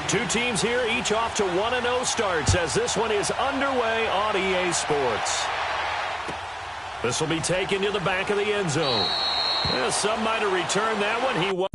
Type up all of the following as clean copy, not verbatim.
Two teams here, each off to 1-0 starts as this one is underway on EA Sports. This will be taken to the back of the end zone. Yeah, some might have returned that one. He was.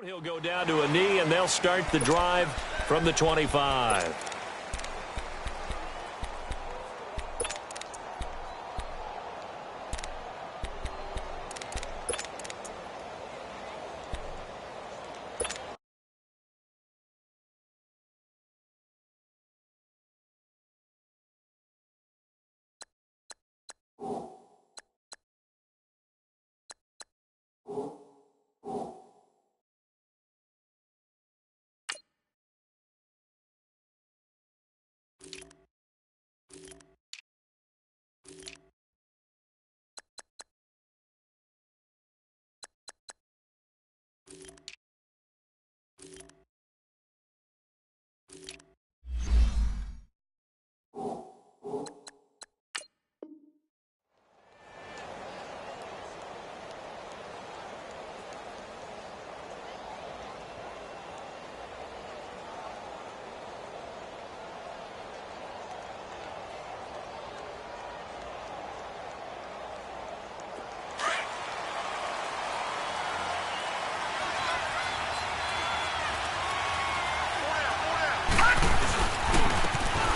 He'll go down to a knee, and they'll start the drive from the 25.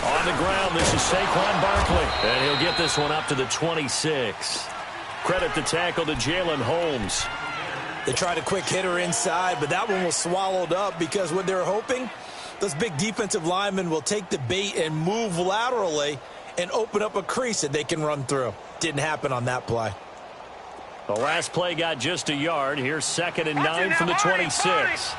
On the ground, this is Saquon Barkley, and he'll get this one up to the 26. Credit the tackle to Jalen Holmes. They tried a quick hitter inside, but that one was swallowed up because what they're hoping, those big defensive linemen will take the bait and move laterally and open up a crease that they can run through. Didn't happen on that play. The last play got just a yard. Here's 2nd and 9 from the 26.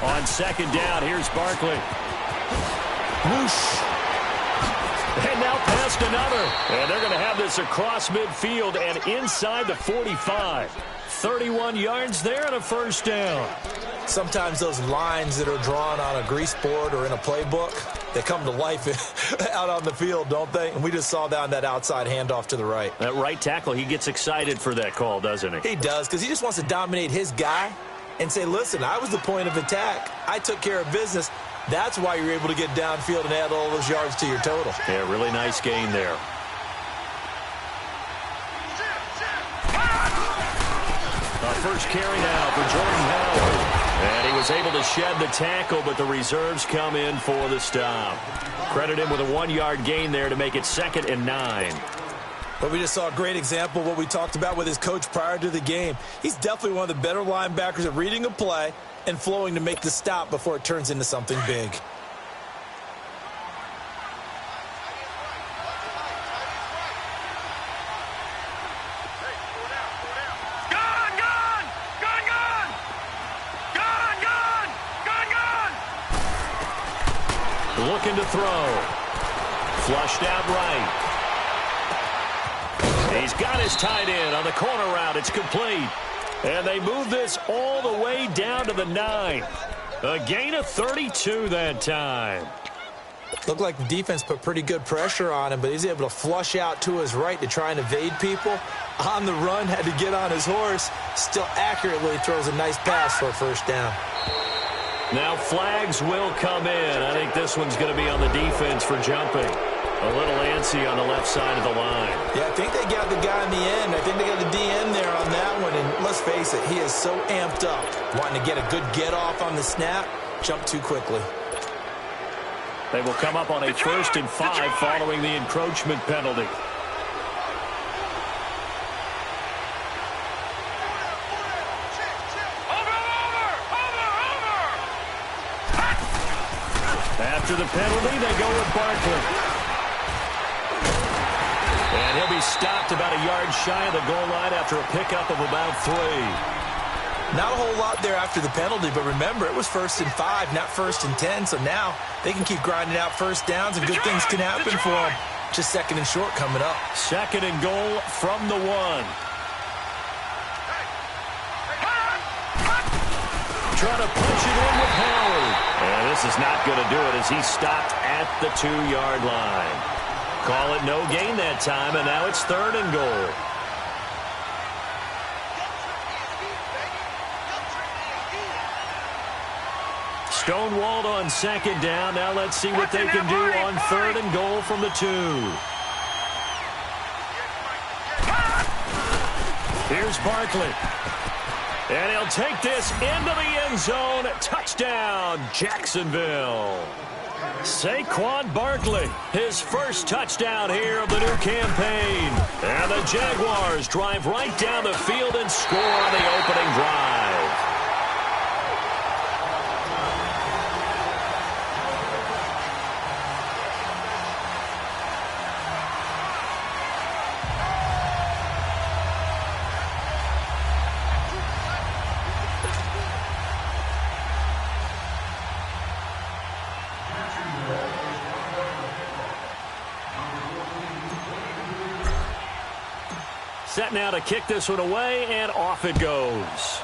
On 2nd down, here's Barkley. Whoosh. And now past another. And they're going to have this across midfield and inside the 45. 31 yards there and a first down. Sometimes those lines that are drawn on a grease board or in a playbook, they come to life out on the field, don't they? And we just saw that on that outside handoff to the right. That right tackle, he gets excited for that call, doesn't he? He does, because he just wants to dominate his guy and say, listen, I was the point of attack. I took care of business. That's why you're able to get downfield and add all those yards to your total. Yeah, really nice gain there. Our first carry now for Jordan Howard. And he was able to shed the tackle, but the reserves come in for the stop. Credit him with a 1-yard gain there to make it 2nd and 9. But we just saw a great example of what we talked about with his coach prior to the game. He's definitely one of the better linebackers at reading a play and flowing to make the stop before it turns into something big. Looking to throw. Flushed out right. He's got his tight end on the corner route. It's complete. And they move this all the way down to the 9. A gain of 32 that time. Looked like the defense put pretty good pressure on him, but he's able to flush out to his right to try and evade people. On the run, had to get on his horse. Still accurately throws a nice pass for a first down. Now flags will come in. I think this one's going to be on the defense for jumping. A little antsy on the left side of the line. Yeah, I think they got the guy in the end. I think they got the DN there on that one. And let's face it, he is so amped up, wanting to get a good get-off on the snap, jump too quickly. They will come up on a 1st and 5 following the encroachment penalty. After the penalty, they go with Barkley. And he'll be stopped about a yard shy of the goal line after a pickup of about 3. Not a whole lot there after the penalty, but remember, it was 1st and 5, not 1st and 10, so now they can keep grinding out first downs and good things can happen for them. Just 2nd and short coming up. 2nd and goal from the 1. Trying to punch it in with Howard. And this is not going to do it as he's stopped at the 2-yard line. Call it no gain that time, and now it's 3rd and goal. Stonewalled on 2nd down. Now let's see what they can do on 3rd and goal from the 2. Here's Barkley. And he'll take this into the end zone. Touchdown, Jacksonville. Saquon Barkley, his first touchdown here of the new campaign. And the Jaguars drive right down the field and score on the opening drive. Set now to kick this one away, and off it goes.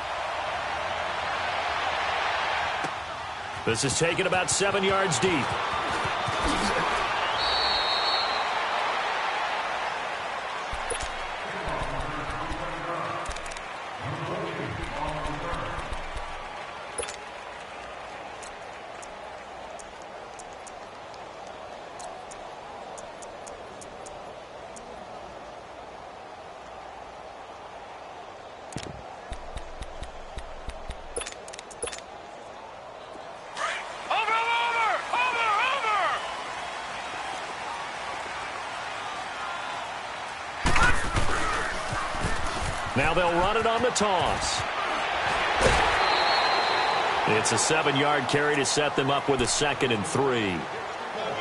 This is taken about 7 yards deep. Now they'll run it on the toss. It's a 7-yard carry to set them up with a 2nd and 3.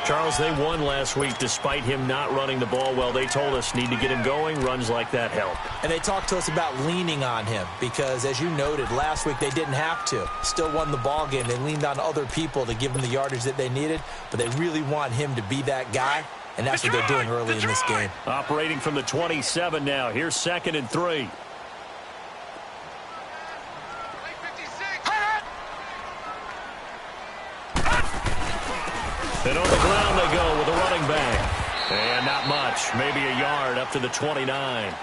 Charles, they won last week despite him not running the ball well. They told us need to get him going. Runs like that help. And they talked to us about leaning on him because, as you noted, last week they didn't have to. Still won the ball game. They leaned on other people to give them the yardage that they needed, but they really want him to be that guy, and that's what they're doing early in this game. Operating from the 27 now. Here's 2nd and 3. And on the ground they go with a running back. And not much, maybe a yard up to the 29.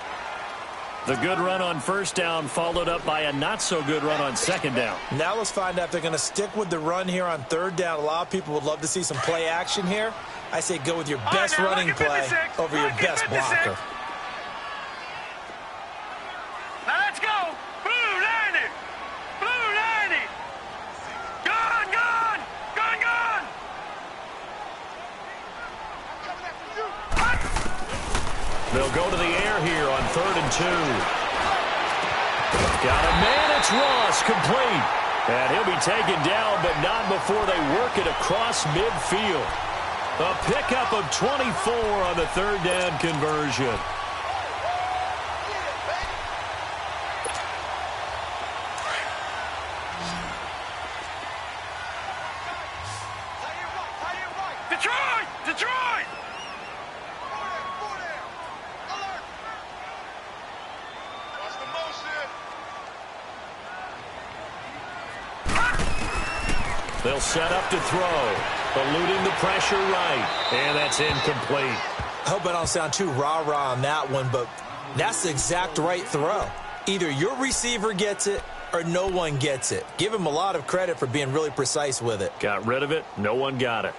The good run on 1st down followed up by a not-so-good run on 2nd down. Now let's find out if they're going to stick with the run here on 3rd down. A lot of people would love to see some play action here. I say go with your best running play over your best blocker. Now let's go. Blue 90. Blue 90. Gone, gone. Gone, gone. They'll go to the air here on 3rd and 2. Got a man, it's Ross, complete. And he'll be taken down, but not before they work it across midfield. A pickup of 24 on the 3rd down conversion. Detroit! Detroit! They'll set up to throw. Eluding the pressure right. And that's incomplete. I hope I don't sound too rah-rah on that one, but that's the exact right throw. Either your receiver gets it or no one gets it. Give him a lot of credit for being really precise with it. Got rid of it. No one got it.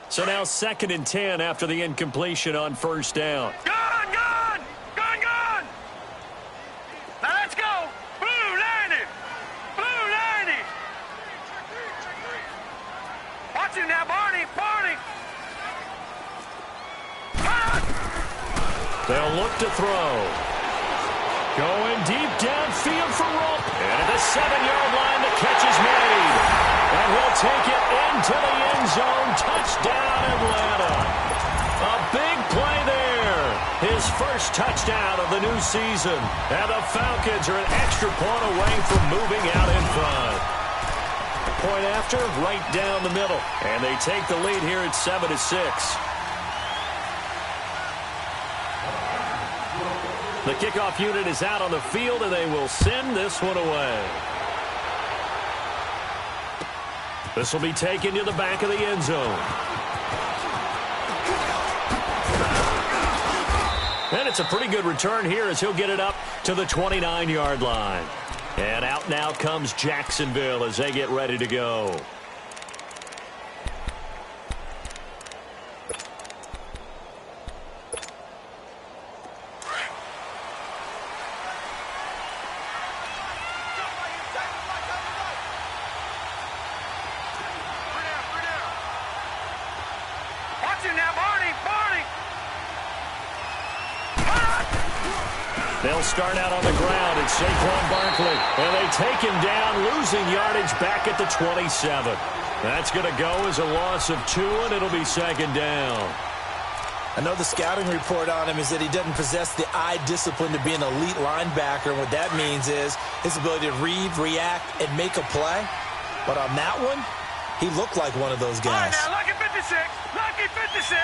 So now 2nd and 10 after the incompletion on 1st down. Gone, gone. Gone, gone. Now let's go. Blue 90. Blue 90. Watch him now, Barney. Barney. They'll look to throw. Going deep downfield for Rump. And at the 7-yard line, the catch is made take it into the end zone. Touchdown, Atlanta. A big play there. His first touchdown of the new season. And the Falcons are an extra point away from moving out in front. Point after, right down the middle. And they take the lead here at 7-6. The kickoff unit is out on the field, and they will send this one away. This will be taken to the back of the end zone. And it's a pretty good return here as he'll get it up to the 29-yard line. And out now comes Jacksonville as they get ready to go. They'll start out on the ground. It's Saquon Barkley. And they take him down, losing yardage back at the 27. That's going to go as a loss of 2, and it'll be second down. I know the scouting report on him is that he doesn't possess the eye discipline to be an elite linebacker. And what that means is his ability to read, react, and make a play. But on that one, he looked like one of those guys. All right, now, lucky 56. Lucky 56.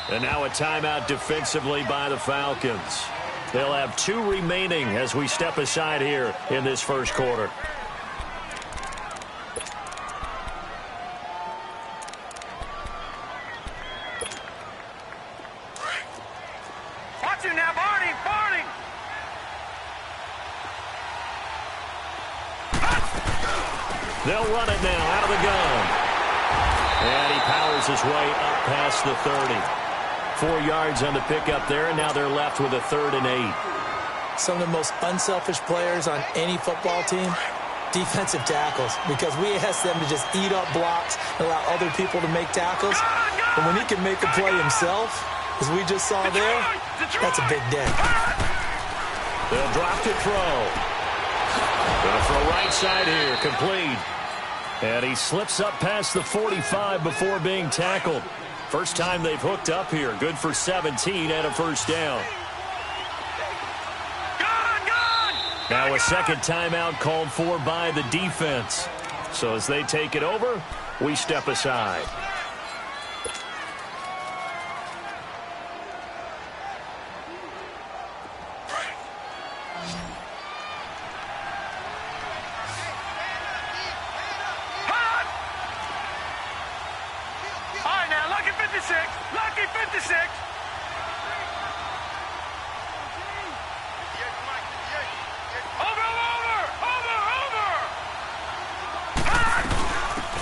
And now a timeout defensively by the Falcons. They'll have 2 remaining as we step aside here in this first quarter. Watch him now, Barney. Barney. They'll run it now out of the gun. And he powers his way up past the 30. 4 yards on the pickup there, and now they're left with a 3rd and 8. Some of the most unselfish players on any football team, defensive tackles, because we ask them to just eat up blocks and allow other people to make tackles. And when he can make a play himself, as we just saw there, that's a big day. They'll drop to throw. Gonna throw right side here, complete. And he slips up past the 45 before being tackled. First time they've hooked up here. Good for 17 and a first down. Now a second timeout called for by the defense. So as they take it over, we step aside. Lucky 56. Over.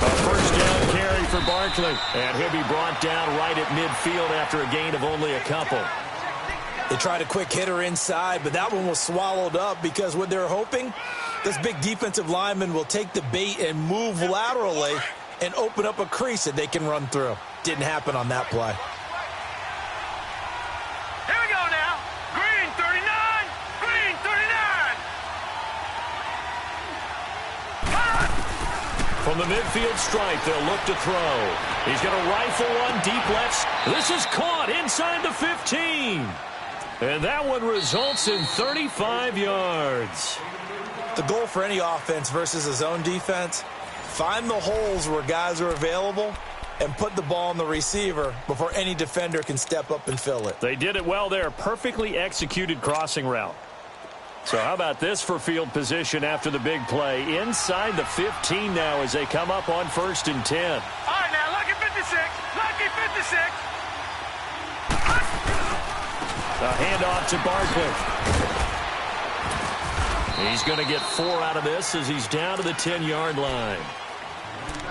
A first down carry for Barkley. And he'll be brought down right at midfield after a gain of only a couple. They tried a quick hitter inside, but that one was swallowed up because what they're hoping, this big defensive lineman will take the bait and move laterally and open up a crease that they can run through. Didn't happen on that play. Here we go now. Green 39. Green 39. From the midfield stripe, they'll look to throw. He's going to rifle one deep left. This is caught inside the 15. And that one results in 35 yards. The goal for any offense versus a zone defense, find the holes where guys are available and put the ball on the receiver before any defender can step up and fill it. They did it well there. Perfectly executed crossing route. So how about this for field position after the big play? Inside the 15 now as they come up on 1st and 10. All right, now, lucky 56. Lucky 56. A handoff to Barkley. He's going to get 4 out of this as he's down to the 10-yard line.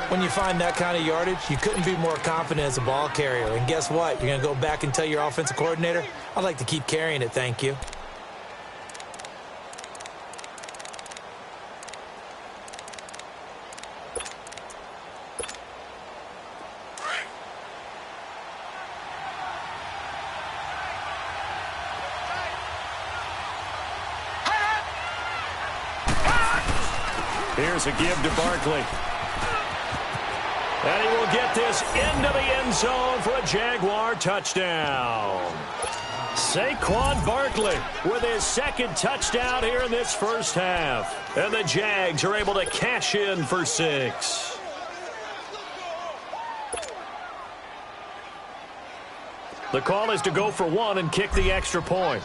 When you find that kind of yardage, you couldn't be more confident as a ball carrier. And guess what? You're going to go back and tell your offensive coordinator, I'd like to keep carrying it, thank you. Here's a give to Barkley. And he will get this into the end zone for a Jaguar touchdown. Saquon Barkley with his second touchdown here in this first half. And the Jags are able to cash in for 6. The call is to go for 1 and kick the extra point.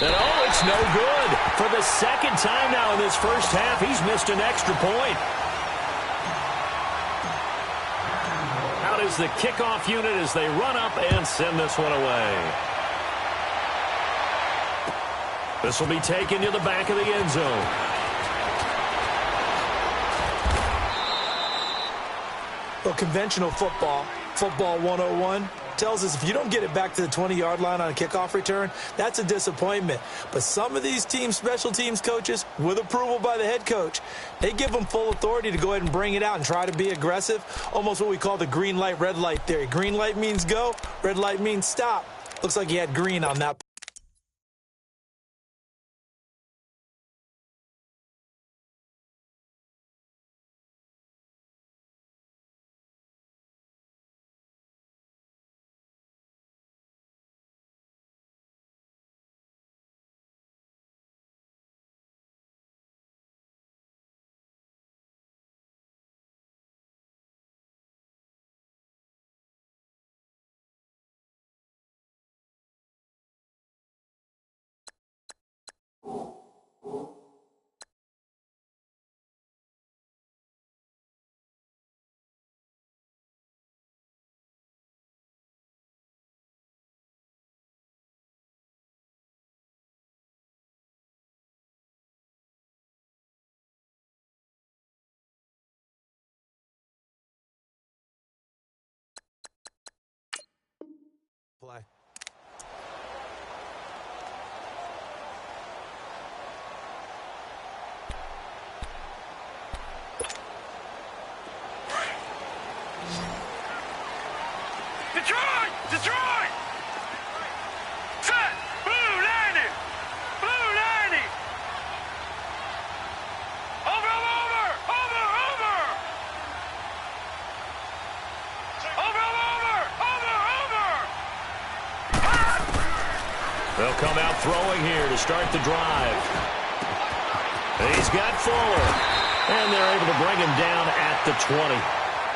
And oh, it's no good. For the second time now in this first half, he's missed an extra point. Out is the kickoff unit as they run up and send this one away. This will be taken to the back of the end zone. Well, conventional football 101, tells us if you don't get it back to the 20-yard line on a kickoff return, that's a disappointment. But some of these teams, special teams coaches, with approval by the head coach, they give them full authority to go ahead and bring it out and try to be aggressive, almost what we call the green light, red light theory. Green light means go, red light means stop. Looks like he had green on that. Play. Detroit! Set! Blue landing! Blue landing! Over! They'll come out throwing here to start the drive. He's got Fuller. And they're able to bring him down at the 20.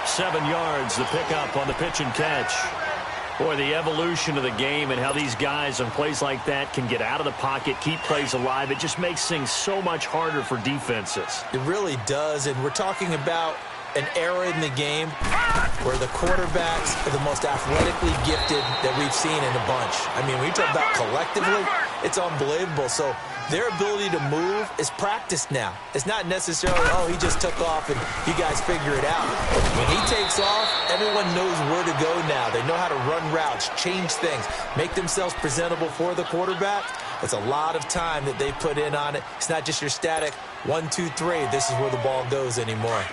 7 yards, the pickup on the pitch and catch. Boy, the evolution of the game and how these guys on plays like that can get out of the pocket, keep plays alive, it just makes things so much harder for defenses. It really does, and we're talking about an era in the game where the quarterbacks are the most athletically gifted that we've seen in a bunch. I mean, when you talk about collectively, it's unbelievable. So their ability to move is practiced now. It's not necessarily, oh, he just took off and you guys figure it out. When he takes off, everyone knows where to go now. They know how to run routes, change things, make themselves presentable for the quarterback. It's a lot of time that they put in on it. It's not just your static 1, 2, 3. This is where the ball goes anymore.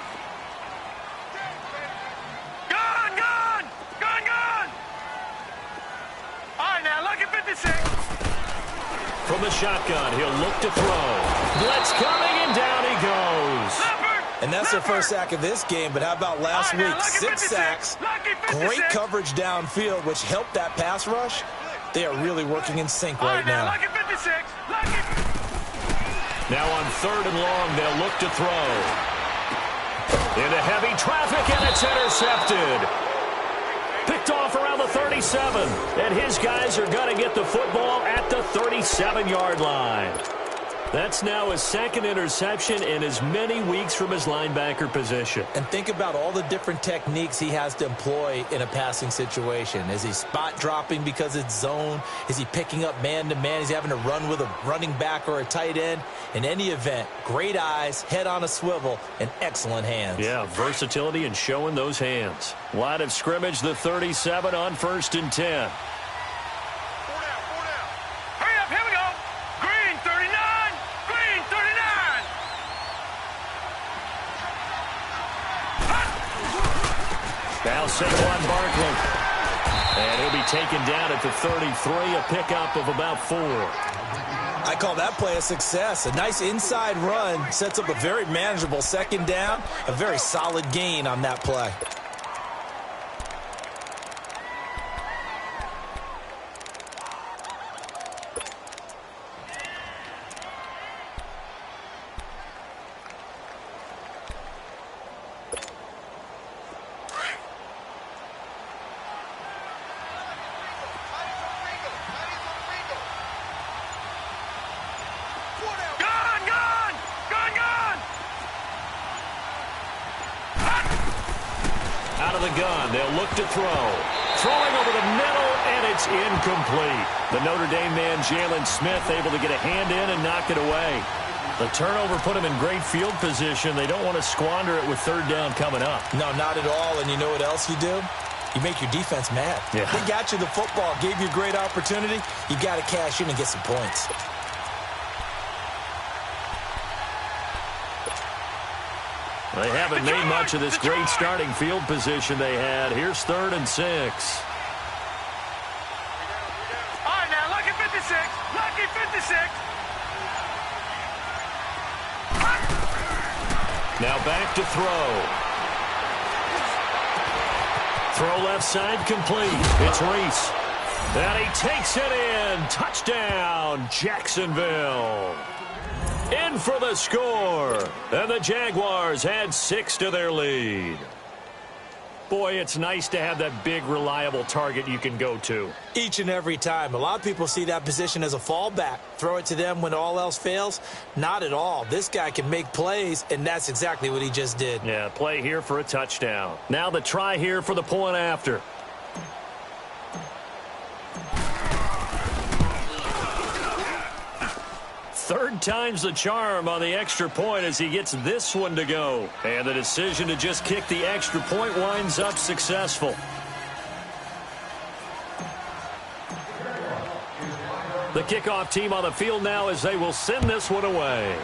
From the shotgun, he'll look to throw. Blitz coming, and down he goes. And that's their first sack of this game, but how about last week? 6 sacks, great coverage downfield, which helped that pass rush. They are really working in sync right now. Now on 3rd and long, they'll look to throw. Into heavy traffic, and it's intercepted. Picked off around the 37, and his guys are going to get the football at the 37-yard line. That's now his 2nd interception in as many weeks from his linebacker position. And think about all the different techniques he has to employ in a passing situation. Is he spot dropping because it's zone? Is he picking up man-to-man? Is he having to run with a running back or a tight end? In any event, great eyes, head on a swivel, and excellent hands. Yeah, versatility and showing those hands. Line of scrimmage, the 37 on 1st and 10. Now Saquon Barkley. And he'll be taken down at the 33, a pickup of about 4. I call that play a success. A nice inside run sets up a very manageable second down, a very solid gain on that play. Out of the gun, they'll look to throw. Throwing over the middle, and it's incomplete. The Notre Dame man, Jalen Smith, able to get a hand in and knock it away. The turnover put him in great field position. They don't want to squander it with third down coming up. No, not at all. And you know what else you do? You make your defense mad. Yeah. They got you the football, gave you a great opportunity. You got to cash in and get some points. They haven't made much of this great starting field position they had. Here's 3rd and 6. All right, now, lucky 56. Lucky 56. Now back to throw. Throw left side complete. It's Reese. And he takes it in. Touchdown, Jacksonville. In for the score. And the Jaguars add 6 to their lead. Boy, it's nice to have that big, reliable target you can go to. Each and every time. A lot of people see that position as a fallback. Throw it to them when all else fails. Not at all. This guy can make plays, and that's exactly what he just did. Yeah, play here for a touchdown. Now the try here for the point after. Third time's the charm on the extra point as he gets this one to go. And the decision to just kick the extra point winds up successful. The kickoff team on the field now as they will send this one away.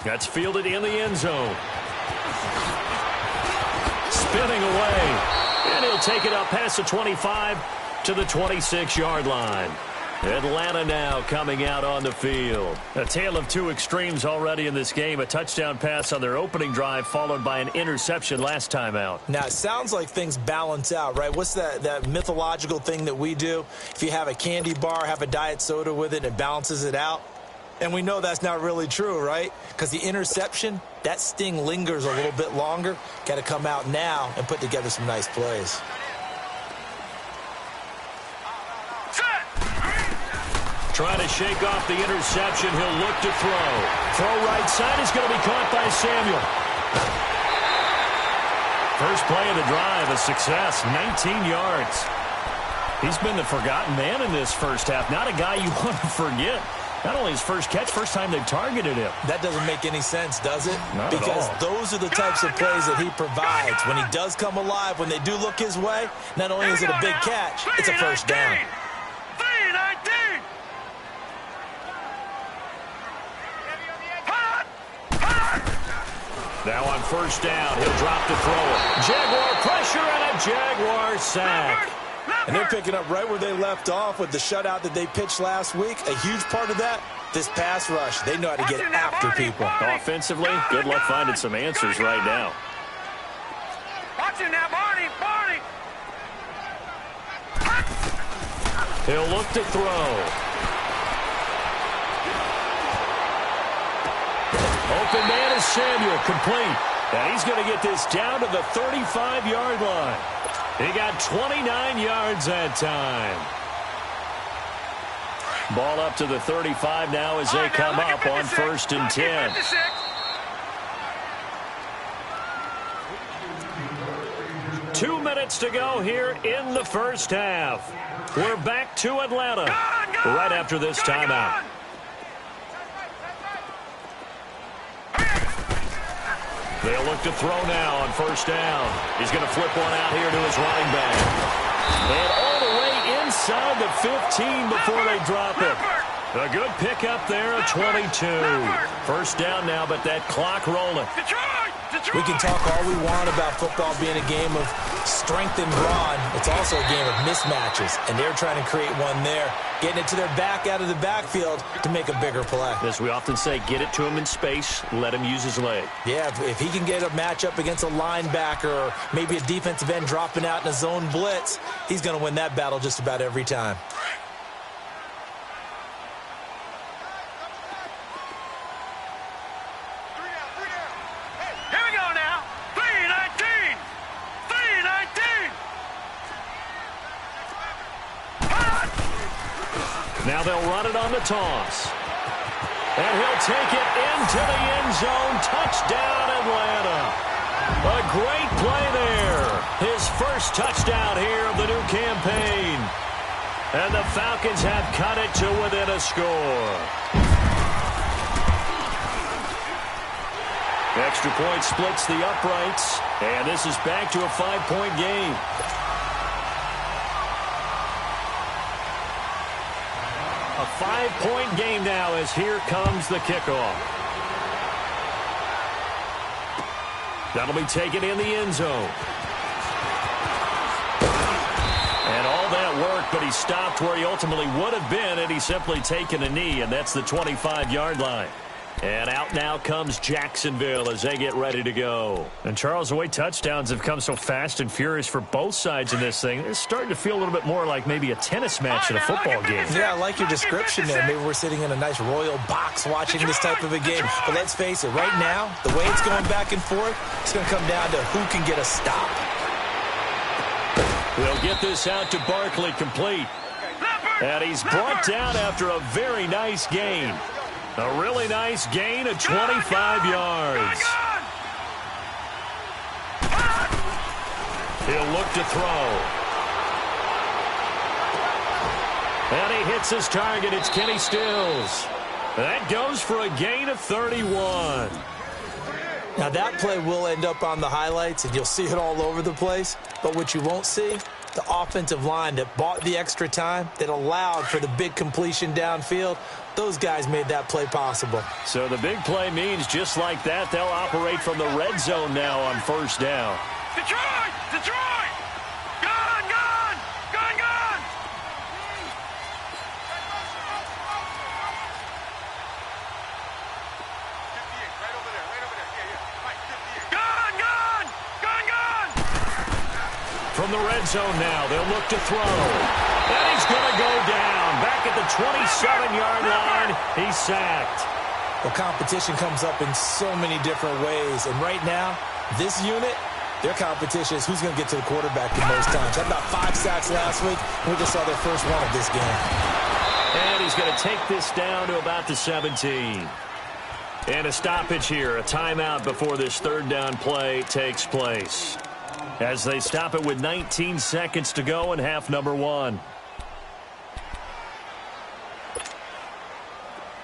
That's fielded in the end zone. Spinning away. And he'll take it up past the 25 to the 26-yard line. Atlanta now coming out on the field. A tale of two extremes already in this game. A touchdown pass on their opening drive followed by an interception last time out. Now, it sounds like things balance out, right? What's that mythological thing that we do? If you have a candy bar, have a diet soda with it, it balances it out. And we know that's not really true, right? Because the interception, that sting lingers a little bit longer. Got to come out now and put together some nice plays. Trying to shake off the interception. He'll look to throw. Throw right side is going to be caught by Samuel. First play of the drive, a success, 19 yards. He's been the forgotten man in this first half. Not a guy you want to forget. Not only his first catch, first time they've targeted him. That doesn't make any sense, does it? Not because at all. Those are the types of plays that he provides. When he does come alive, when they do look his way, not only is it a big catch, it's a first down. 3-19. Now on first down, he'll drop to throw it. Jaguar pressure and a Jaguar sack. And they're picking up right where they left off with the shutout that they pitched last week. A huge part of that, this pass rush. They know how to get after people. Offensively, good luck finding some answers right now. Watch him now, Barney. He'll look to throw. Open man is Samuel, complete. And he's going to get this down to the 35-yard line. He got 29 yards that time. Ball up to the 35 now as they come up on 1st and 10. 2 minutes to go here in the first half. We're back to Atlanta right after this timeout. They'll look to throw now on first down. He's going to flip one out here to his running back. And all the way inside the 15 before they drop it. A good pickup there, a 22. First down now, but that clock rolling. We can talk all we want about football being a game of strength and brawn. It's also a game of mismatches, and they're trying to create one there, getting it to their back out of the backfield to make a bigger play. As we often say, get it to him in space, let him use his leg. Yeah, if he can get a matchup against a linebacker or maybe a defensive end dropping out in a zone blitz, he's going to win that battle just about every time. Now they'll run it on the toss. And he'll take it into the end zone. Touchdown, Atlanta. A great play there. His first touchdown here of the new campaign. And the Falcons have cut it to within a score. Extra point splits the uprights. And this is back to a 5-point game. A 5-point game now as here comes the kickoff. That'll be taken in the end zone. And all that work, but he stopped where he ultimately would have been had he simply taken a knee, and that's the 25-yard line. And out now comes Jacksonville as they get ready to go. And, Charles, the way touchdowns have come so fast and furious for both sides in this thing, it's starting to feel a little bit more like maybe a tennis match in a football game. Yeah, I like your description there. Maybe we're sitting in a nice royal box watching this type of a game. But let's face it, right now, the way it's going back and forth, it's going to come down to who can get a stop. We'll get this out to Barkley, complete. And he's brought down after a very nice gain. A really nice gain of 25 yards. He'll look to throw. And he hits his target. It's Kenny Stills. That goes for a gain of 31. Now, that play will end up on the highlights, and you'll see it all over the place. But what you won't see, the offensive line that bought the extra time, that allowed for the big completion downfield, those guys made that play possible. So the big play means just like that, they'll operate from the red zone now on first down. Detroit! Detroit! Gone! Gone! Gone! Gone! Gone! Gone! Gone! Gone! From the red zone now, they'll look to throw. And he's going to go down. Back at the 27-yard line, he's sacked. Well, competition comes up in so many different ways. And right now, this unit, their competition is who's going to get to the quarterback the most times. Had about 5 sacks last week, and we just saw their first one of this game. And he's going to take this down to about the 17. And a stoppage here, a timeout before this third down play takes place. As they stop it with 19 seconds to go in half number 1.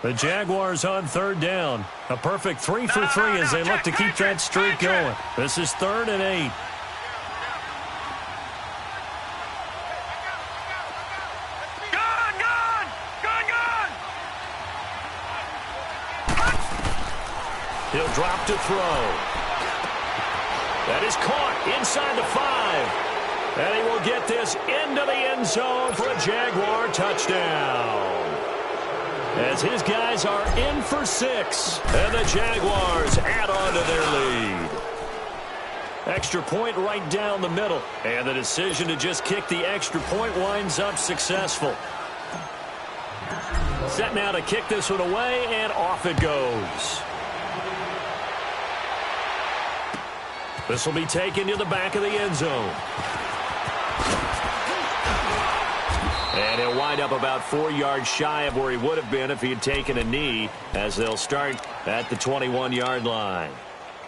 The Jaguars on third down. A perfect 3 for 3 as they look to keep that streak going. This is 3rd and 8. Gone! Gone! Gone! Gone! He'll drop to throw. That is caught inside the 5. And he will get this into the end zone for a Jaguar touchdown. As his guys are in for 6. And the Jaguars add on to their lead. Extra point right down the middle. And the decision to just kick the extra point winds up successful. Set now to kick this one away, and off it goes. This will be taken to the back of the end zone. And he'll wind up about 4 yards shy of where he would have been if he had taken a knee, as they'll start at the 21-yard line.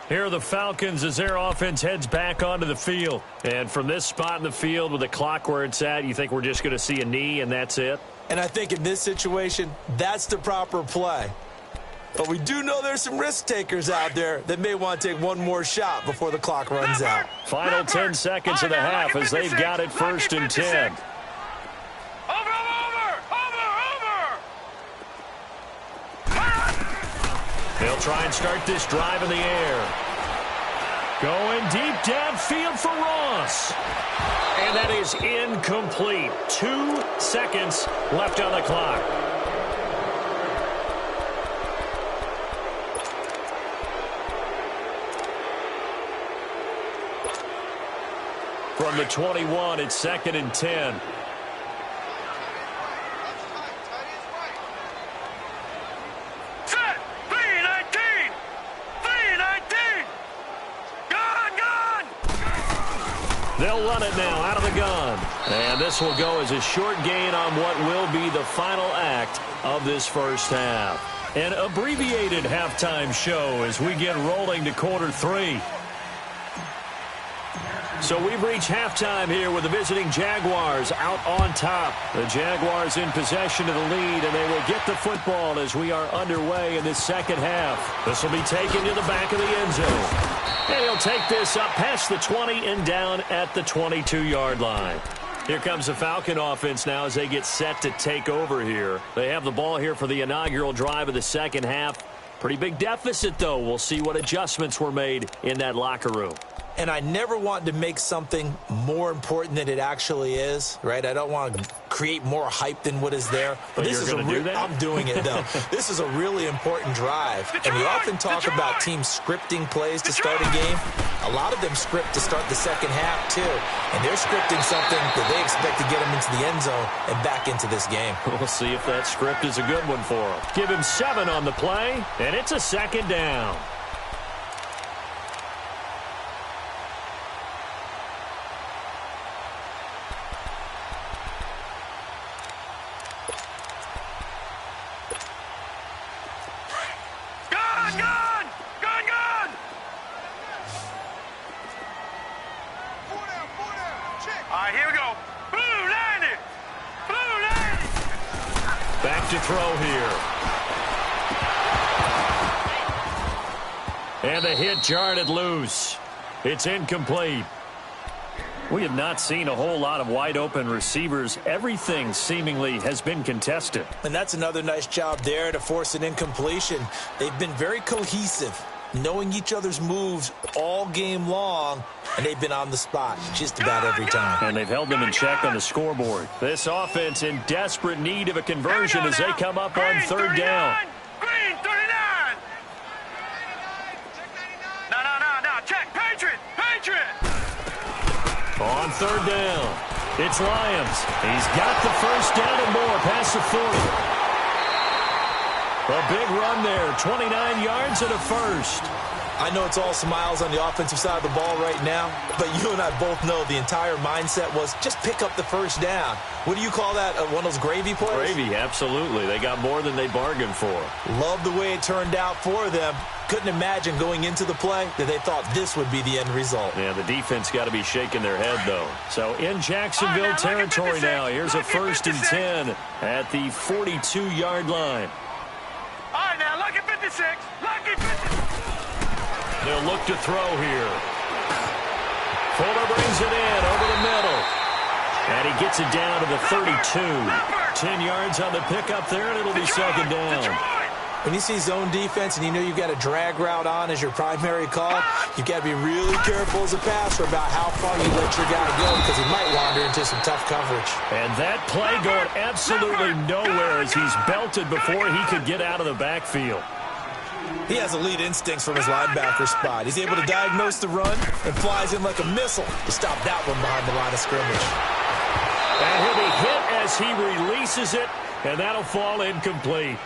Here are the Falcons as their offense heads back onto the field. And from this spot in the field with the clock where it's at, you think we're just going to see a knee and that's it? And I think in this situation, that's the proper play. But we do know there's some risk takers out there that may want to take one more shot before the clock runs out. Final 10 seconds of the half as they've got it 1st and 10. Over! They'll try and start this drive in the air. Going deep downfield for Ross. And that is incomplete. 2 seconds left on the clock. From the 21, it's 2nd and 10. Set. 3-19. 3-19. Gun. They'll run it now out of the gun. And this will go as a short gain on what will be the final act of this first half. An abbreviated halftime show as we get rolling to quarter 3. So we've reached halftime here with the visiting Jaguars out on top. The Jaguars in possession of the lead, and they will get the football as we are underway in this second half. This will be taken to the back of the end zone. And he'll take this up past the 20 and down at the 22-yard line. Here comes the Falcon offense now as they get set to take over here. They have the ball here for the inaugural drive of the second half. Pretty big deficit, though. We'll see what adjustments were made in that locker room. And I never want to make something more important than it actually is, right? I don't want to create more hype than what is there. But this is going to do that? I'm doing it, though. This is a really important drive. And we often talk about teams scripting plays to start a game. A lot of them script to start the second half, too. And they're scripting something that they expect to get them into the end zone and back into this game. We'll see if that script is a good one for them. Give him 7 on the play, and it's a 2nd down. Gun. All right, here we go. Blue landed. Back to throw here. And the hit jarred it loose. It's incomplete. We have not seen a whole lot of wide-open receivers. Everything seemingly has been contested. And that's another nice job there to force an incompletion. They've been very cohesive, knowing each other's moves all game long, and they've been on the spot just about every time. And they've held them in check on the scoreboard. This offense in desperate need of a conversion as they come up on 3rd down. Green 39. No. Check. Patriot. On 3rd down, it's Lyons. He's got the first down and more past the 40. A big run there, 29 yards and a first. I know it's all smiles on the offensive side of the ball right now, but you and I both know the entire mindset was just pick up the first down. What do you call that? One of those gravy plays? Gravy, absolutely. They got more than they bargained for. Love the way it turned out for them. Couldn't imagine going into the play that they thought this would be the end result. Yeah, the defense got to be shaking their head, though. So in Jacksonville territory now, here's a 1st and 10 at the 42-yard line. All right, now, lucky 56. Lucky 56. They'll look to throw here. Fuller brings it in over the middle. And he gets it down to the 32. 10 yards on the pickup there, and it'll be 2nd down. When you see zone defense and you know you've got a drag route on as your primary call, you've got to be really careful as a passer about how far you let your guy go because he might wander into some tough coverage. And that play going absolutely nowhere as he's belted before he could get out of the backfield. He has elite instincts from his linebacker spot. He's able to diagnose the run and flies in like a missile to stop that one behind the line of scrimmage. And he'll be hit as he releases it, and that'll fall incomplete.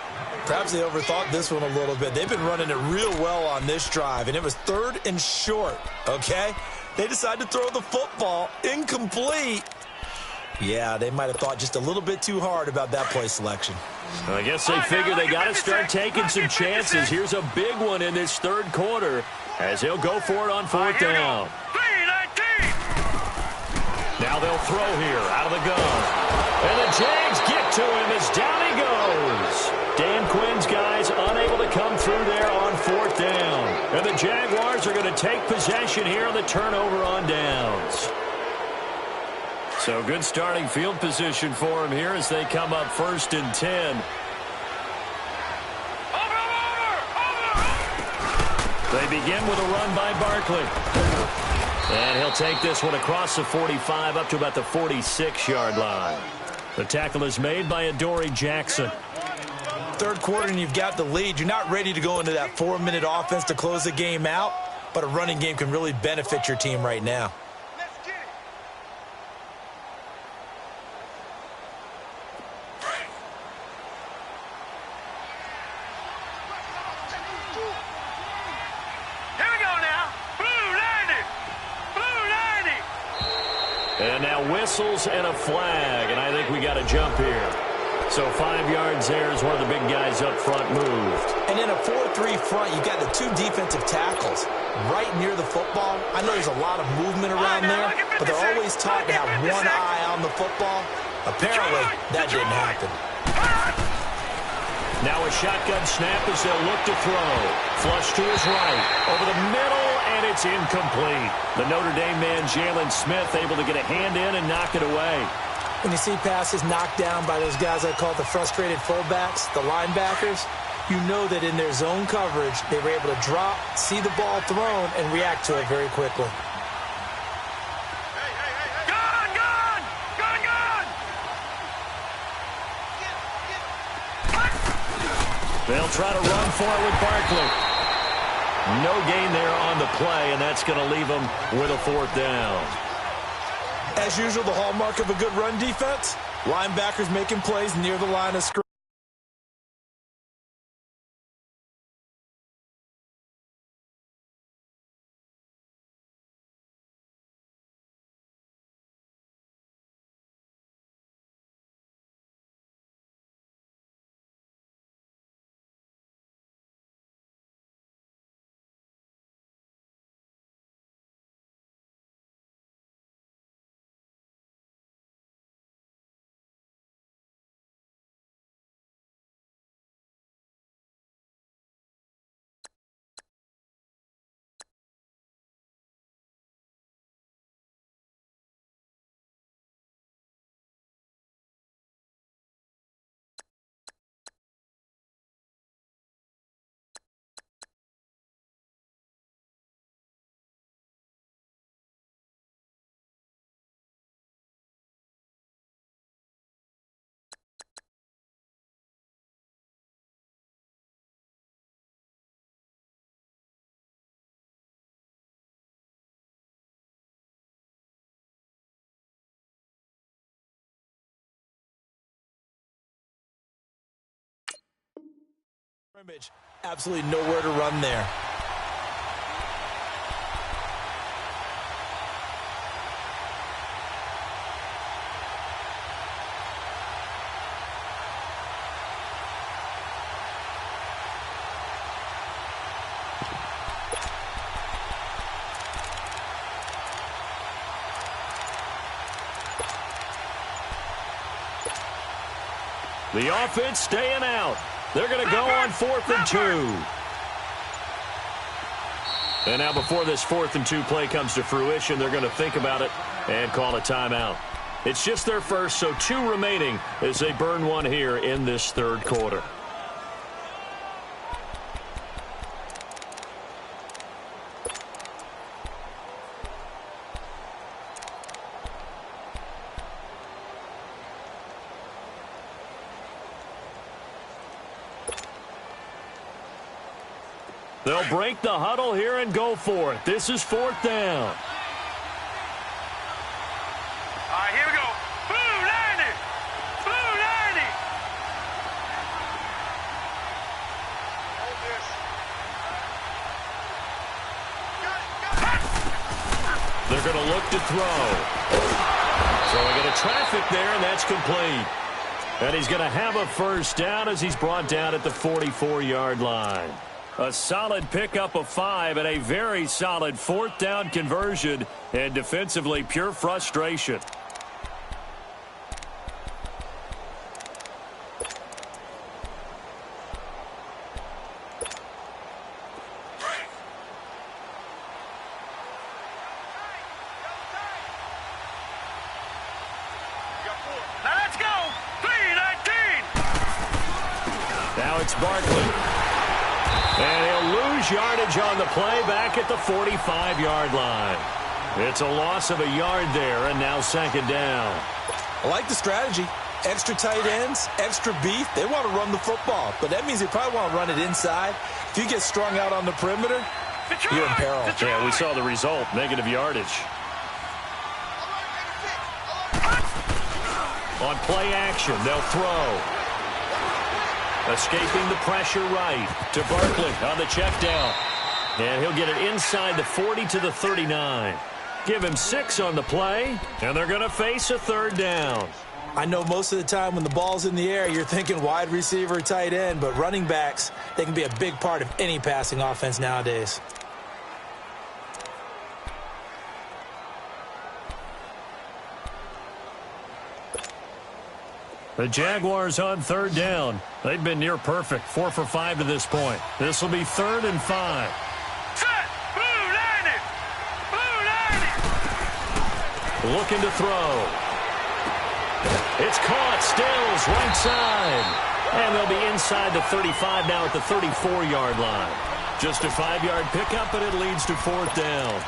Perhaps they overthought this one a little bit. They've been running it real well on this drive, and it was 3rd and short, okay? They decided to throw the football incomplete. Yeah, they might have thought just a little bit too hard about that play selection. I guess they figure they got to start taking some chances. Here's a big one in this 3rd quarter as he'll go for it on 4th down. Now they'll throw here out of the gun. And the Jags get to him as down he goes. Dan Quinn's guys unable to come through there on 4th down. And the Jaguars are going to take possession here on the turnover on downs. So good starting field position for him here as they come up 1st and 10. They begin with a run by Barkley. And he'll take this one across the 45 up to about the 46-yard line. The tackle is made by Adoree Jackson. Third quarter and you've got the lead. You're not ready to go into that 4-minute offense to close the game out, but a running game can really benefit your team right now. And now whistles and a flag, and I think we got a jump here. So 5 yards there as one of the big guys up front moved. And in a 4-3 front, you got the 2 defensive tackles right near the football. I know there's a lot of movement around there, but they're always taught to have one eye on the football. Apparently, that didn't happen. Now a shotgun snap as they'll look to throw. Flush to his right. Over the middle, and it's incomplete. The Notre Dame man, Jalen Smith, able to get a hand in and knock it away. When you see passes knocked down by those guys I call the frustrated fullbacks, the linebackers, you know that in their zone coverage, they were able to drop, see the ball thrown, and react to it very quickly. They'll try to run for it with Barkley. No gain there on the play, and that's going to leave them with a 4th down. As usual, the hallmark of a good run defense, linebackers making plays near the line of scrimmage. Absolutely nowhere to run there. The offense staying out. They're going to go on 4th and 2. And now before this 4th and 2 play comes to fruition, they're going to think about it and call a timeout. It's just their first, so 2 remaining as they burn one here in this 3rd quarter. They'll break the huddle here and go for it. This is 4th down. All right, here we go. Blue, Lanny! Blue, Lanny! They're going to look to throw. So we get a traffic there, and that's complete. And he's going to have a 1st down as he's brought down at the 44-yard line. A solid pickup of 5 and a very solid 4th down conversion, and defensively pure frustration. Let's go! 3-19! Now it's Barkley. And he'll lose lose yardage on the play back at the 45-yard line. It's a loss of a yard there, and now second down. I like the strategy. Extra tight ends, extra beef. They want to run the football, but that means they probably want to run it inside. If you get strung out on the perimeter, you're in peril. Yeah, we saw the result, negative yardage. On play action, they'll throw. Escaping the pressure right to Barkley on the check down. And he'll get it inside the 40 to the 39. Give him 6 on the play, and they're going to face a third down. I know most of the time when the ball's in the air, you're thinking wide receiver, tight end, but running backs, they can be a big part of any passing offense nowadays. The Jaguars on third down. They've been near perfect, 4 for 5 to this point. This will be 3rd and 5. Looking to throw. It's caught. Stills right side. And they'll be inside the 35 now at the 34-yard line. Just a 5-yard pickup, and it leads to 4th down.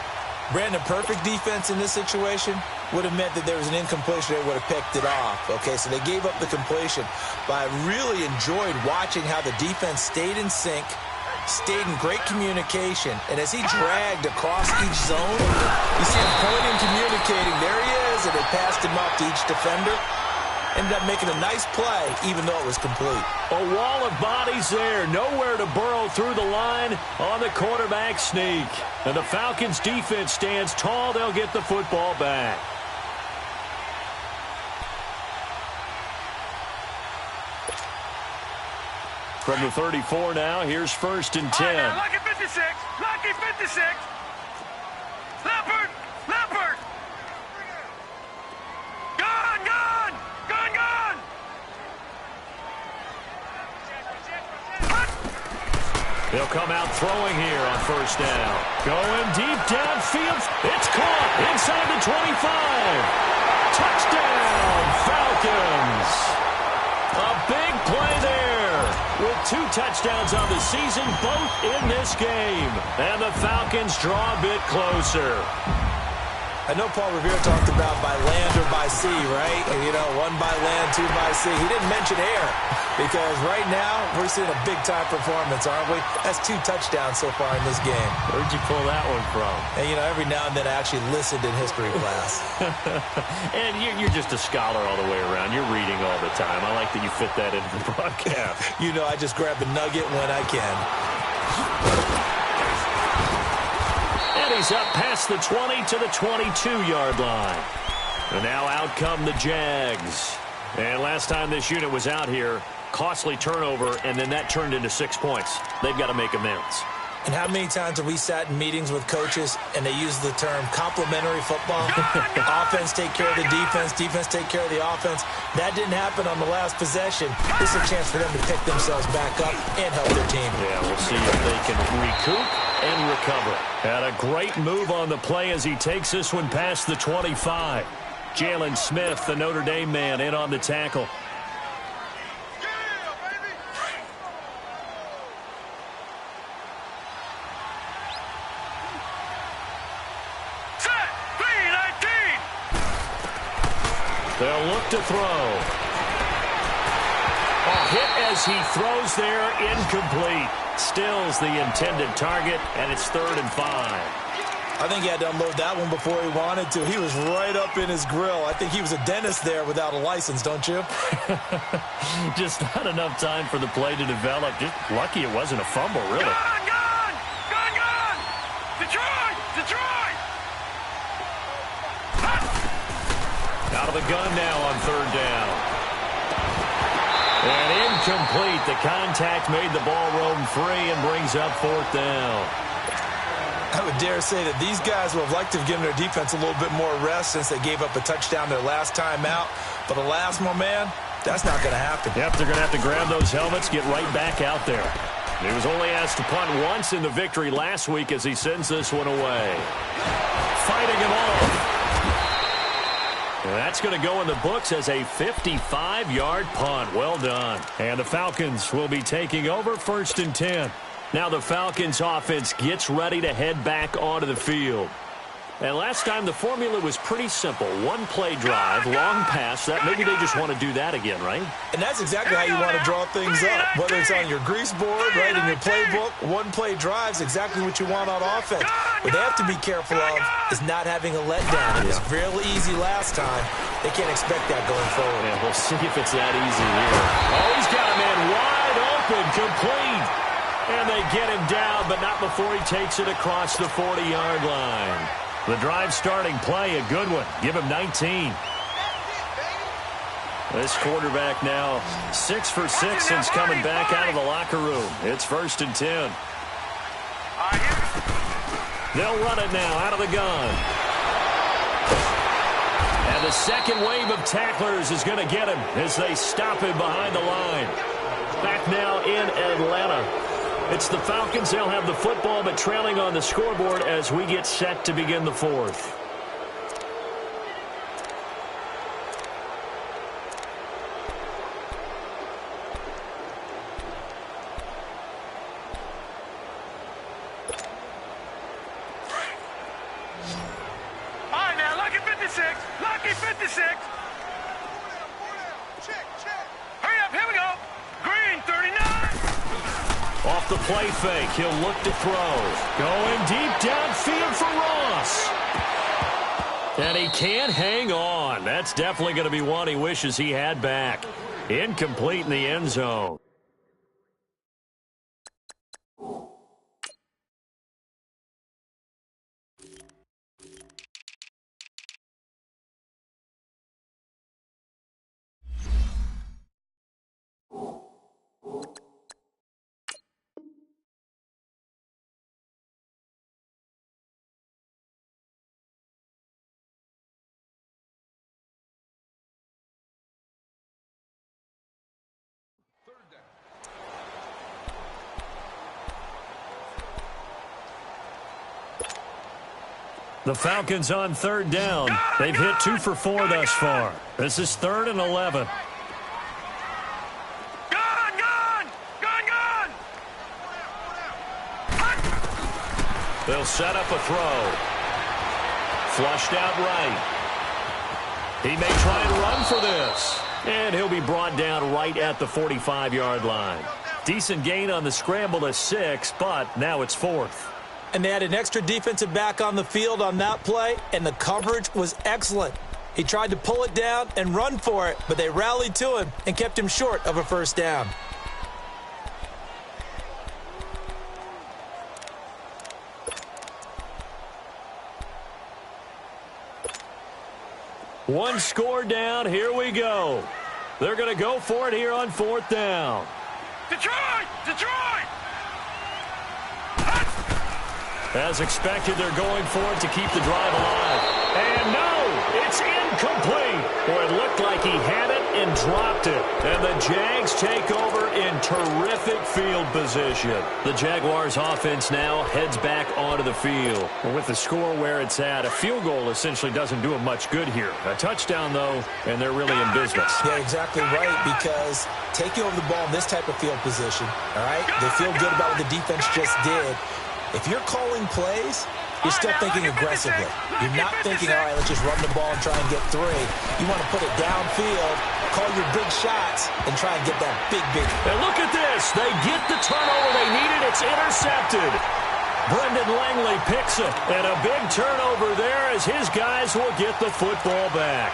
Brandon, perfect defense in this situation would have meant that there was an incompletion. They would have picked it off. Okay, so they gave up the completion. But I really enjoyed watching how the defense stayed in sync, stayed in great communication, and as he dragged across each zone, you see him pointing, communicating. There he is, and they passed him up to each defender. Ended up making a nice play, even though it was complete. A wall of bodies there. Nowhere to burrow through the line on the quarterback sneak. And the Falcons' defense stands tall. They'll get the football back. From the 34 now, here's 1st and 10. Right, lucky 56. Lucky 56. Leopard. Leopard. Gone, gone. Gone, gone. They'll come out throwing here on 1st down. Going deep downfield. It's caught inside the 25. Touchdown, Falcons. A big play there. With 2 touchdowns on the season, both in this game. And the Falcons draw a bit closer. I know Paul Revere talked about by land or by sea, right? You know, 1 by land, 2 by sea. He didn't mention air because right now we're seeing a big-time performance, aren't we? That's 2 touchdowns so far in this game. Where'd you pull that one from? And, you know, every now and then I actually listened in history class. And you're just a scholar all the way around. You're reading all the time. I like that you fit that into the broadcast. You know, I just grab a nugget when I can. And he's up past the 20 to the 22-yard line. And now out come the Jags. And last time this unit was out here, costly turnover, and then that turned into 6 points. They've got to make amends. And how many times have we sat in meetings with coaches and they use the term complementary football? Offense take care of the defense, defense take care of the offense. That didn't happen on the last possession. This is a chance for them to pick themselves back up and help their team. Yeah, we'll see if they can recoup and recover. Had a great move on the play as he takes this one past the 25. Jalen Smith, the Notre Dame man, in on the tackle. They'll look to throw. A hit as he throws there, incomplete. Stills the intended target, and it's 3rd and 5. I think he had to unload that one before he wanted to. He was right up in his grill. I think he was a dentist there without a license, don't you? Just not enough time for the play to develop. Just lucky it wasn't a fumble, really. Gone, gone! Gone, gone! Detroit! Detroit! Out of the gun now on 3rd down. And incomplete. The contact made the ball roam free and brings up 4th down. I would dare say that these guys would have liked to have given their defense a little bit more rest since they gave up a touchdown their last time out. But alas, my man, that's not going to happen. Yep, they're going to have to grab those helmets, get right back out there. He was only asked to punt once in the victory last week as he sends this one away. Fighting him off. And that's going to go in the books as a 55-yard punt. Well done. And the Falcons will be taking over 1st and 10. Now the Falcons offense gets ready to head back onto the field. And last time the formula was pretty simple. One-play drive, long pass. That maybe they just want to do that again, right? And that's exactly how you want to draw things up. Whether it's on your grease board, right, in your playbook, one-play drive is exactly what you want on offense. What they have to be careful of is not having a letdown. It was fairly easy last time. They can't expect that going forward. Yeah, we'll see if it's that easy here. Oh, he's got a man wide open, complete. And they get him down, but not before he takes it across the 40-yard line. The drive starting play, a good one. Give him 19. This quarterback now 6 for 6 since coming back out of the locker room. It's 1st and 10. They'll run it now out of the gun. And the second wave of tacklers is going to get him as they stop him behind the line. Back now in Atlanta. It's the Falcons. They'll have the football, but trailing on the scoreboard as we get set to begin the fourth. All right, now, lucky 56. Lucky 56. Hurry up, here we go. Green 39. Off the play fake, he'll look to throw. Going deep downfield for Ross. And he can't hang on. That's definitely going to be one he wishes he had back. Incomplete in the end zone. The Falcons on 3rd down. They've hit 2 for 4 thus far. This is 3rd and 11. Gun! They'll set up a throw. Flushed out right. He may try and run for this. And he'll be brought down right at the 45-yard line. Decent gain on the scramble to 6, but now it's 4th. And they had an extra defensive back on the field on that play, and the coverage was excellent. He tried to pull it down and run for it, but they rallied to him and kept him short of a 1st down. One score down. Here we go. They're going to go for it here on 4th down. Detroit! As expected, they're going for it to keep the drive alive. And no, it's incomplete. Boy, it looked like he had it and dropped it. And the Jags take over in terrific field position. The Jaguars offense now heads back onto the field. Well, with the score where it's at, a field goal essentially doesn't do them much good here. A touchdown, though, and they're really in business. Yeah, exactly right, because taking over the ball in this type of field position, all right, they feel good about what the defense just did. If you're calling plays, you're still thinking aggressively. You're not thinking, all right, let's just run the ball and try and get 3. You want to put it downfield, call your big shots, and try and get that big. And look at this. They get the turnover they needed. It's intercepted. Brendan Langley picks it. And a big turnover there as his guys will get the football back.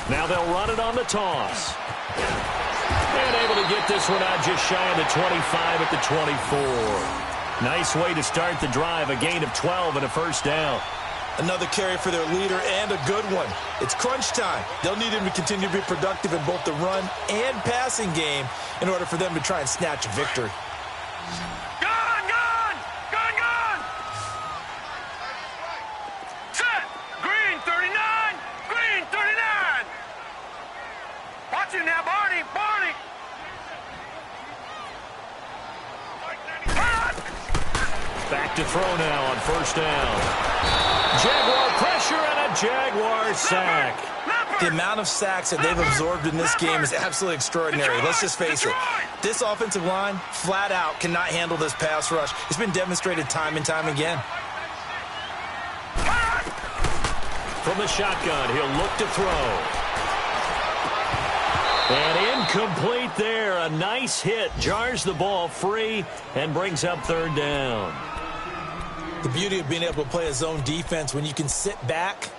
Now they'll run it on the toss. And able to get this one out just shy of the 25 at the 24. Nice way to start the drive. A gain of 12 and a 1st down. Another carry for their leader and a good one. It's crunch time. They'll need him to continue to be productive in both the run and passing game in order for them to try and snatch a victory. Set! Green 39! Green 39! Back to throw now on first down. Jaguar pressure and a Jaguar sack. The amount of sacks that they've absorbed in this game is absolutely extraordinary. Let's just face it. This offensive line, flat out, cannot handle this pass rush. It's been demonstrated time and time again. From the shotgun, he'll look to throw. And incomplete there. A nice hit. Jars the ball free and brings up third down. The beauty of being able to play a zone defense when you can sit back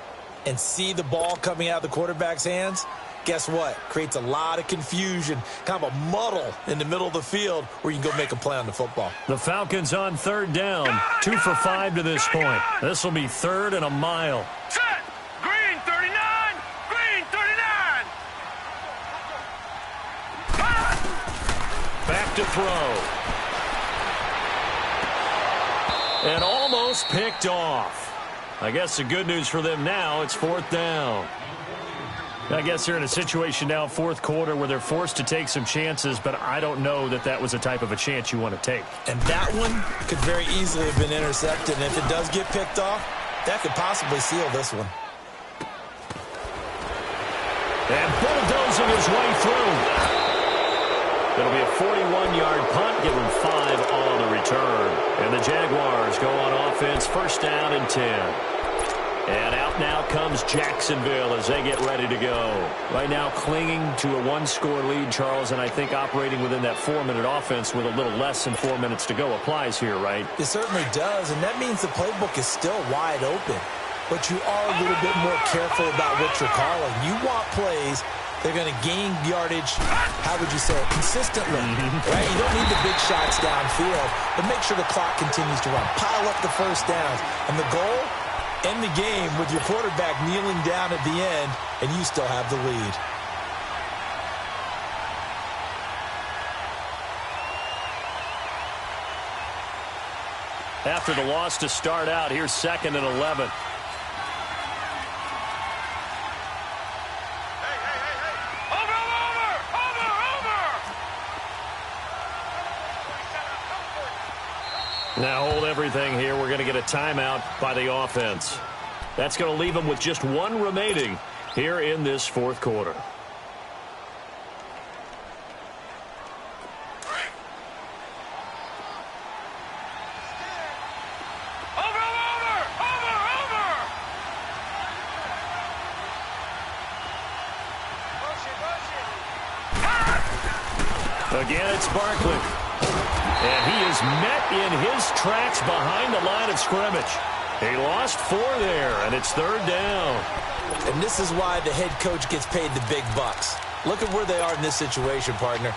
and see the ball coming out of the quarterback's hands, guess what? Creates a lot of confusion, kind of a muddle in the middle of the field where you can go make a play on the football. The Falcons on third down. 2 for 5 to this point. This will be third and a mile. Set. Green 39. Green 39. Back to throw. And almost picked off. I guess the good news for them now, it's fourth down. I guess they're in a situation now, fourth quarter, where they're forced to take some chances, but I don't know that that was the type of a chance you want to take. And that one could very easily have been intercepted, and if it does get picked off, that could possibly seal this one. And bulldozing his way through. It'll be a 41-yard punt, give them 5 on the return. And the Jaguars go on offense, first down and 10. And out now comes Jacksonville as they get ready to go. Right now clinging to a 1-score lead, Charles, and I think operating within that 4-minute offense with a little less than 4 minutes to go applies here, right? It certainly does, and that means the playbook is still wide open. But you are a little bit more careful about what you're calling. You want plays they're going to gain yardage, how would you say it, consistently, right? You don't need the big shots downfield, but make sure the clock continues to run. Pile up the first downs. And the goal, end the game with your quarterback kneeling down at the end, and you still have the lead. After the loss to start out, here's 2nd and 11. Now hold everything here. We're going to get a timeout by the offense. That's going to leave them with just 1 remaining here in this fourth quarter. Again, it's Barkley. And he is met in his tracks behind the line of scrimmage. He lost 4 there, and it's third down. And this is why the head coach gets paid the big bucks. Look at where they are in this situation, partner.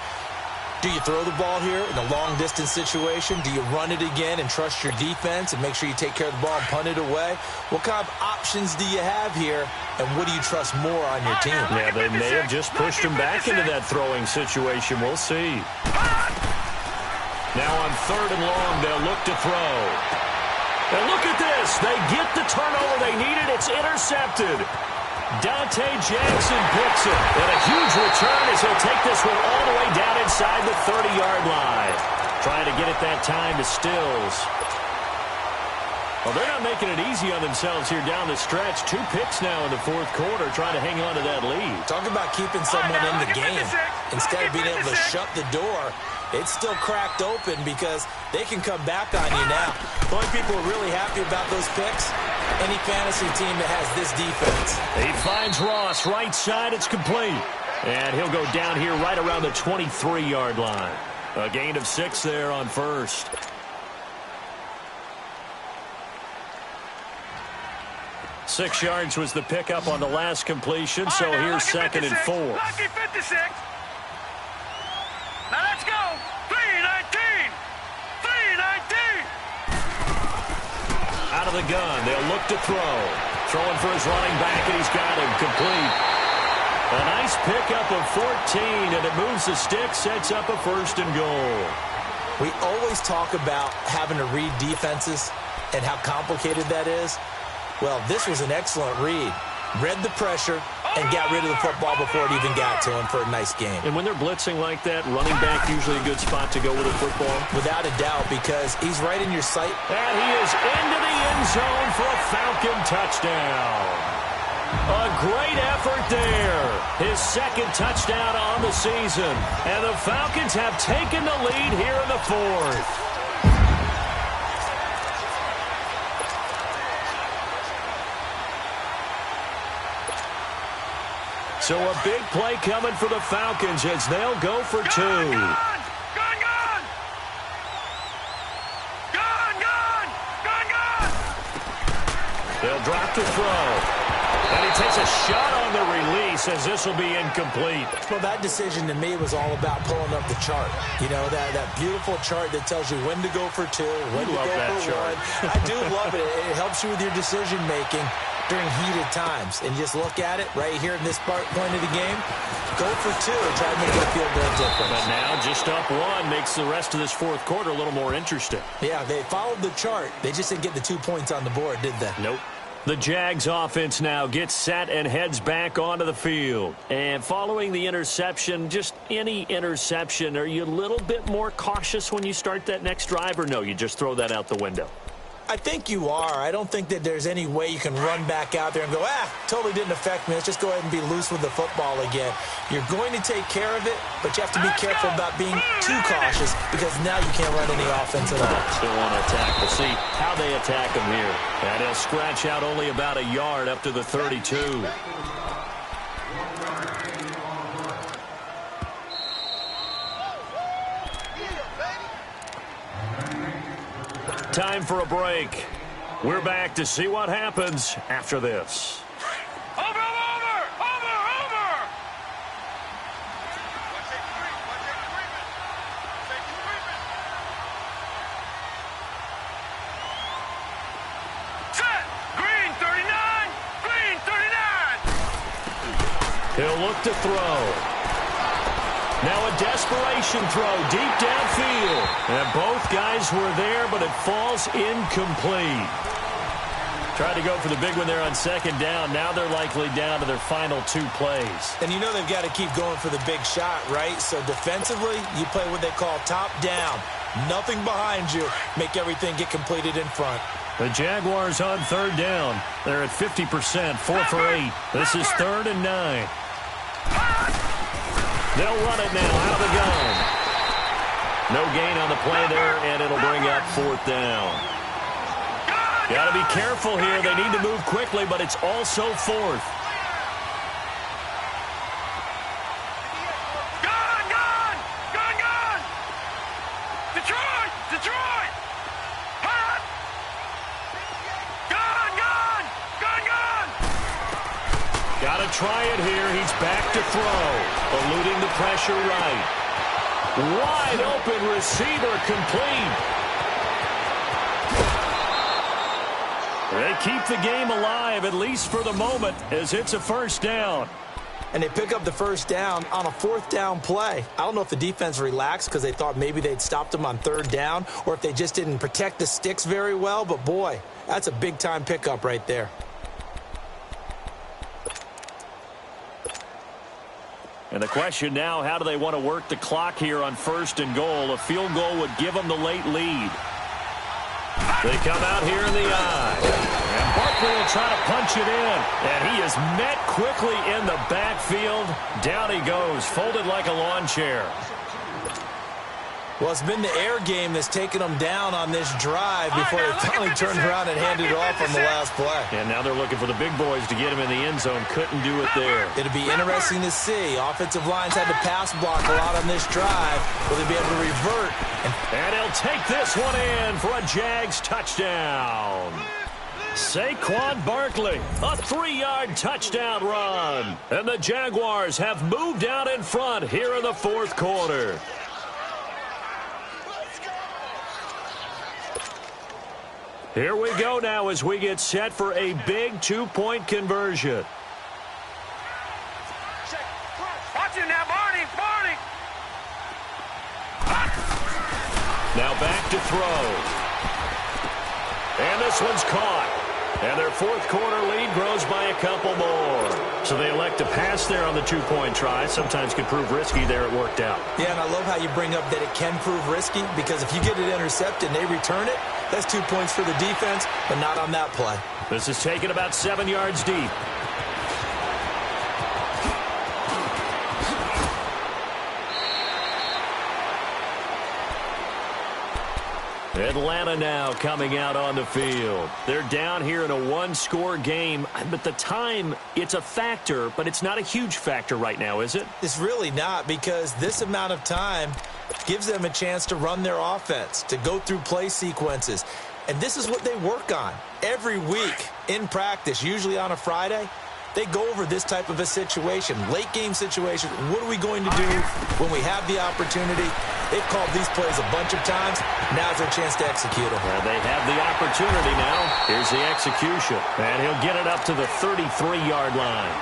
Do you throw the ball here in a long-distance situation? Do you run it again and trust your defense and make sure you take care of the ball and punt it away? What kind of options do you have here, and what do you trust more on your team? Yeah, they may have just pushed him back into that throwing situation. We'll see. Now on third and long, they'll look to throw. And look at this. They get the turnover they needed. It's intercepted. Dante Jackson picks it. And a huge return as he'll take this one all the way down inside the 30-yard line. Trying to get it that time to Stills. Well, they're not making it easy on themselves here down the stretch. 2 picks now in the fourth quarter, trying to hang on to that lead. Talk about keeping someone in the game. Instead of being able to shut the door, it's still cracked open because they can come back on you now. The only people who are really happy about those picks, any fantasy team that has this defense. He finds Ross right side. It's complete. And he'll go down here right around the 23-yard line. A gain of 6 there on first. Six yards was the pickup on the last completion, so here's 2nd and 4. Lucky 56. Now let's go. 3-19. 3-19. Out of the gun, they'll look to throw. Throwing for his running back, and he's got him complete. A nice pickup of 14, and it moves the stick, sets up a 1st and goal. We always talk about having to read defenses and how complicated that is. Well, this was an excellent read. read the pressure, and got rid of the football before it even got to him for a nice game. And when they're blitzing like that, running back usually a good spot to go with a football? Without a doubt, because he's right in your sight. And he is into the end zone for a Falcon touchdown. A great effort there. His second touchdown on the season. And the Falcons have taken the lead here in the fourth. So a big play coming for the Falcons as they'll go for two. Gone! They'll drop to throw. And he takes a shot on the release as this will be incomplete. Well, that decision to me was all about pulling up the chart. You know, that beautiful chart that tells you when to go for two, when to go for one. I do love it. It helps you with your decision-making during heated times. And just look at it right here in this point of the game. Go for two and try to make it a field goal difference. But now just up one makes the rest of this fourth quarter a little more interesting. Yeah, they followed the chart. They just didn't get the 2 points on the board, did they? Nope. The Jags offense now gets set and heads back onto the field. And following the interception, just any interception, are you a little bit more cautious when you start that next drive, or no, you just throw that out the window? I think you are. I don't think that there's any way you can run back out there and go, totally didn't affect me. Let's just go ahead and be loose with the football again. You're going to take care of it, but you have to be careful about being too cautious because now you can't run any offense at all. Still want to attack. We'll see how they attack him here. And he'll scratch out only about a yard up to the 32. Time for a break. We're back to see what happens after this. Over! Set! Green 39! Green 39! He'll look to throw. Now a desperation throw deep downfield. And both guys were there, but it falls incomplete. Tried to go for the big one there on second down. Now they're likely down to their final 2 plays. And you know they've got to keep going for the big shot, right? So defensively, you play what they call top down. Nothing behind you. Make everything get completed in front. The Jaguars on third down. They're at 50%, 4 for 8. This is 3rd and 9. They'll run it now out of the gun. No gain on the play there, and it'll bring up 4th down. Got to be careful here. They need to move quickly, but it's also 4th. Gun! Detroit! Hot! Gun! Got to try it here. He's back to throw. Eluding the pressure right. Wide open receiver complete. They keep the game alive, at least for the moment, as it's a first down. And they pick up the first down on a 4th down play. I don't know if the defense relaxed because they thought maybe they'd stopped them on 3rd down or if they just didn't protect the sticks very well. But, boy, that's a big-time pickup right there. And the question now, how do they want to work the clock here on 1st and goal? A field goal would give them the late lead. They come out here in the eye. And Barkley will try to punch it in. And he is met quickly in the backfield. Down he goes, folded like a lawn chair. Well, it's been the air game that's taken them down on this drive before they finally turned around and handed it off on the last play. And now they're looking for the big boys to get him in the end zone. Couldn't do it there. It'll be interesting to see. Offensive lines had to pass block a lot on this drive. Will they be able to revert? And he'll take this one in for a Jags touchdown. Saquon Barkley, a 3-yard touchdown run. And the Jaguars have moved out in front here in the 4th quarter. Here we go now as we get set for a big 2-point conversion. Watch it now, Barney! Now back to throw. And this one's caught. And their fourth quarter lead grows by a couple more. So they elect to pass there on the two-point try. Sometimes could prove risky there. It worked out. Yeah, and I love how you bring up that it can prove risky, because if you get it intercepted and they return it, that's 2 points for the defense, but not on that play. This is taken about 7 yards deep. Atlanta now coming out on the field. They're down here in a one-score game, but the time, it's a factor, but it's not a huge factor right now, is it? It's really not, because this amount of time gives them a chance to run their offense, to go through play sequences. And this is what they work on every week in practice, usually on a Friday. They go over this type of a situation, late-game situation. What are we going to do when we have the opportunity? They've called these plays a bunch of times. Now's their chance to execute them. Well, they have the opportunity now. Here's the execution. And he'll get it up to the 33-yard line.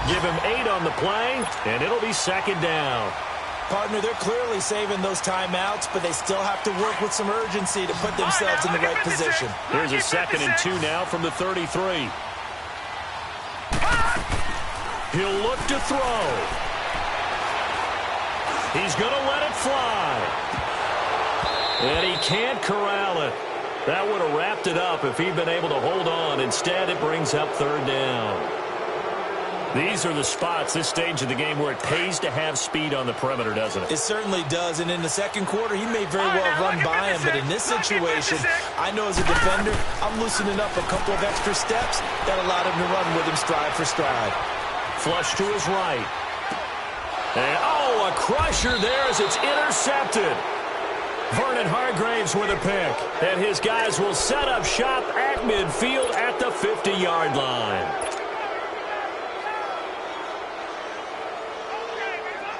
Give him 8 on the play, and it'll be second down. Partner, they're clearly saving those timeouts, but they still have to work with some urgency to put themselves in the right position. Here's a 2nd and 2 now from the 33. He'll look to throw. He's going to let it fly. And he can't corral it. That would have wrapped it up if he'd been able to hold on. Instead, it brings up 3rd down. These are the spots, this stage of the game, where it pays to have speed on the perimeter, doesn't it? It certainly does. And in the second quarter, he may very well run by him. But in this situation, I know as a defender, I'm loosening up a couple of extra steps that allowed him to run with him stride for stride. Flush to his right. And, oh, a crusher there as it's intercepted. Vernon Hargraves with a pick. And his guys will set up shop at midfield at the 50-yard line.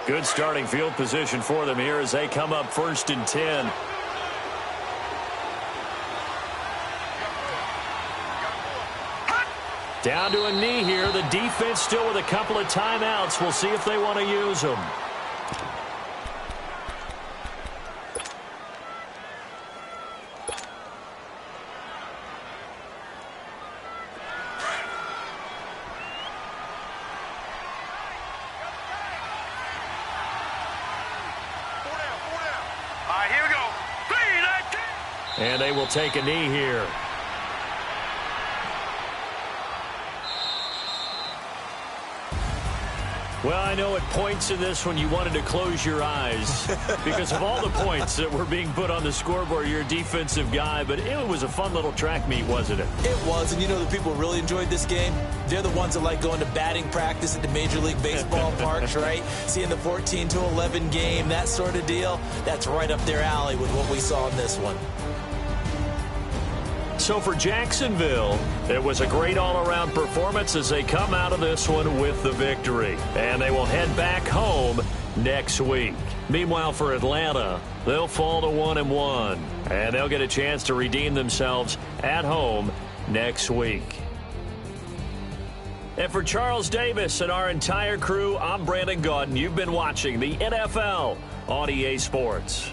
Good starting field position for them here as they come up 1st and 10. Down to a knee here. The defense still with a couple of timeouts. We'll see if they want to use them. All right, here we go. 3, 19. And they will take a knee here. Well, I know at points in this one you wanted to close your eyes because of all the points that were being put on the scoreboard. You're a defensive guy, but it was a fun little track meet, wasn't it? It was, and you know the people who really enjoyed this game? They're the ones that like going to batting practice at the Major League Baseball parks, right? Seeing the 14-11 game, that sort of deal. That's right up their alley with what we saw in this one. So for Jacksonville, it was a great all-around performance as they come out of this one with the victory. And they will head back home next week. Meanwhile, for Atlanta, they'll fall to 1-1. And they'll get a chance to redeem themselves at home next week. And for Charles Davis and our entire crew, I'm Brandon Gaudin. You've been watching the NFL on EA Sports.